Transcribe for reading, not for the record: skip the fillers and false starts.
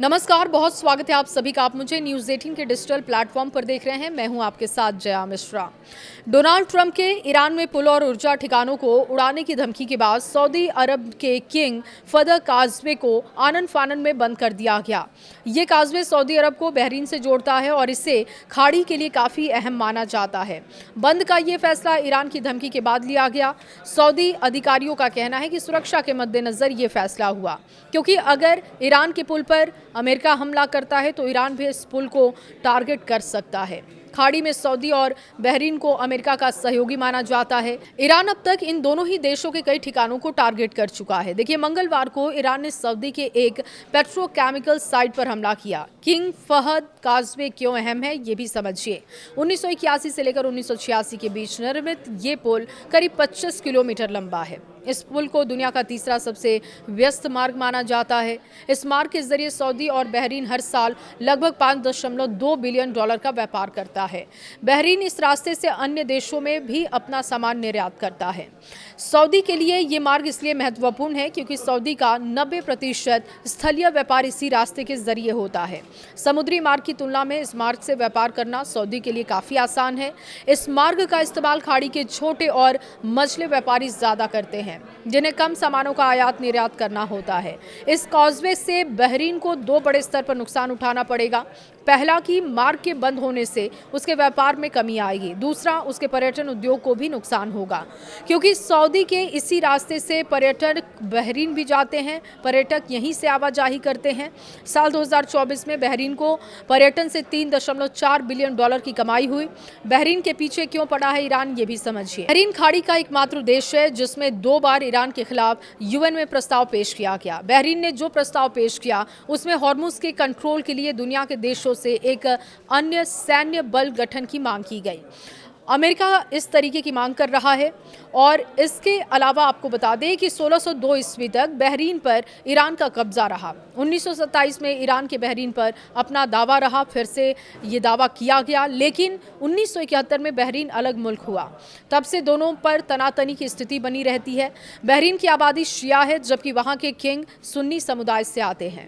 नमस्कार, बहुत स्वागत है आप सभी का। आप मुझे न्यूज़ 18 के डिजिटल प्लेटफॉर्म पर देख रहे हैं। मैं हूं आपके साथ जया मिश्रा। डोनाल्ड ट्रंप के ईरान में पुल और ऊर्जा ठिकानों को उड़ाने की धमकी के बाद सऊदी अरब के किंग फहद काज़वे को आनन फानन में बंद कर दिया गया। ये काज़वे सऊदी अरब को बहरीन से जोड़ता है और इसे खाड़ी के लिए काफ़ी अहम माना जाता है। बंद का ये फैसला ईरान की धमकी के बाद लिया गया। सऊदी अधिकारियों का कहना है कि सुरक्षा के मद्देनज़र ये फैसला हुआ, क्योंकि अगर ईरान के पुल पर अमेरिका हमला करता है तो ईरान भी इस पुल को टारगेट कर सकता है। खाड़ी में सऊदी और बहरीन को अमेरिका का सहयोगी माना जाता है। ईरान अब तक इन दोनों ही देशों के कई ठिकानों को टारगेट कर चुका है। देखिए, मंगलवार को ईरान ने सऊदी के एक पेट्रोकेमिकल साइट पर हमला किया। किंग फहद काज़वे क्यों अहम है, ये भी समझिए। 1981 से लेकर 1986 के बीच निर्मित ये पुल करीब 25 किलोमीटर लंबा है। इस पुल को दुनिया का तीसरा सबसे व्यस्त मार्ग माना जाता है। इस मार्ग के जरिए सऊदी और बहरीन हर साल लगभग $5.2 बिलियन का व्यापार करता है। बहरीन इस रास्ते से अन्य देशों में भी अपना सामान निर्यात करता है। सऊदी के लिए ये मार्ग इसलिए महत्वपूर्ण है क्योंकि सऊदी का 90% स्थलीय व्यापार इसी रास्ते के जरिए होता है। समुद्री मार्ग की तुलना में इस मार्ग से व्यापार करना सऊदी के लिए काफ़ी आसान है। इस मार्ग का इस्तेमाल खाड़ी के छोटे और मझले व्यापारी ज़्यादा करते हैं, जिन्हें कम सामानों का आयात निर्यात करना होता है। इस कॉजवे से बहरीन को दो बड़े स्तर पर नुकसान उठाना पड़ेगा। पहला कि मार्ग के बंद होने से उसके व्यापार में कमी आएगी। दूसरा, उसके पर्यटन उद्योग को भी नुकसान होगा, क्योंकि सऊदी के इसी रास्ते से पर्यटक बहरीन भी जाते हैं। पर्यटक यहीं से आवाजाही करते हैं। साल 2024 में बहरीन को पर्यटन से $3.4 बिलियन की कमाई हुई। बहरीन के पीछे क्यों पड़ा है ईरान, ये भी समझिए। बहरीन खाड़ी का एकमात्र देश है जिसमें 2 बार ईरान के खिलाफ यूएन में प्रस्ताव पेश किया गया। बहरीन ने जो प्रस्ताव पेश किया उसमें हॉर्मुज के कंट्रोल के लिए दुनिया के देशों से एक अन्य सैन्य बल गठन की मांग की गई। अमेरिका इस तरीके की मांग कर रहा है। और इसके अलावा आपको बता दें कि 1602 ईस्वी तक बहरीन पर ईरान का कब्जा रहा। 1927 में ईरान के बहरीन पर अपना दावा रहा, फिर से ये दावा किया गया, लेकिन 1971 में बहरीन अलग मुल्क हुआ। तब से दोनों पर तनातनी की स्थिति बनी रहती है। बहरीन की आबादी शिया है, जबकि वहाँ के किंग सुन्नी समुदाय से आते हैं।